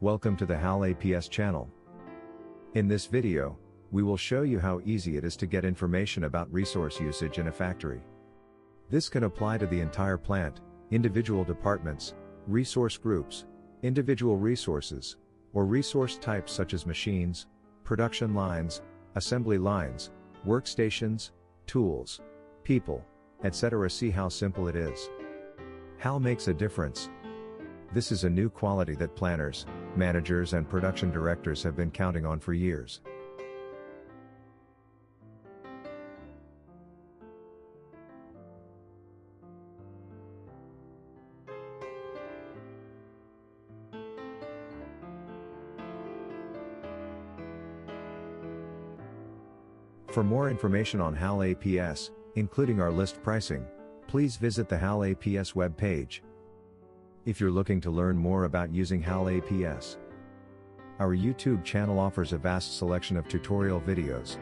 Welcome to the HAL APS channel. In this video, we will show you how easy it is to get information about resource usage in a factory. This can apply to the entire plant, individual departments, resource groups, individual resources, or resource types such as machines, production lines, assembly lines, workstations, tools, people, etc. See how simple it is. HAL makes a difference. This is a new quality that planners, managers and production directors have been counting on for years. For more information on HAL APS, including our list pricing, please visit the HAL APS web page. If you're looking to learn more about using HAL APS, our YouTube channel offers a vast selection of tutorial videos,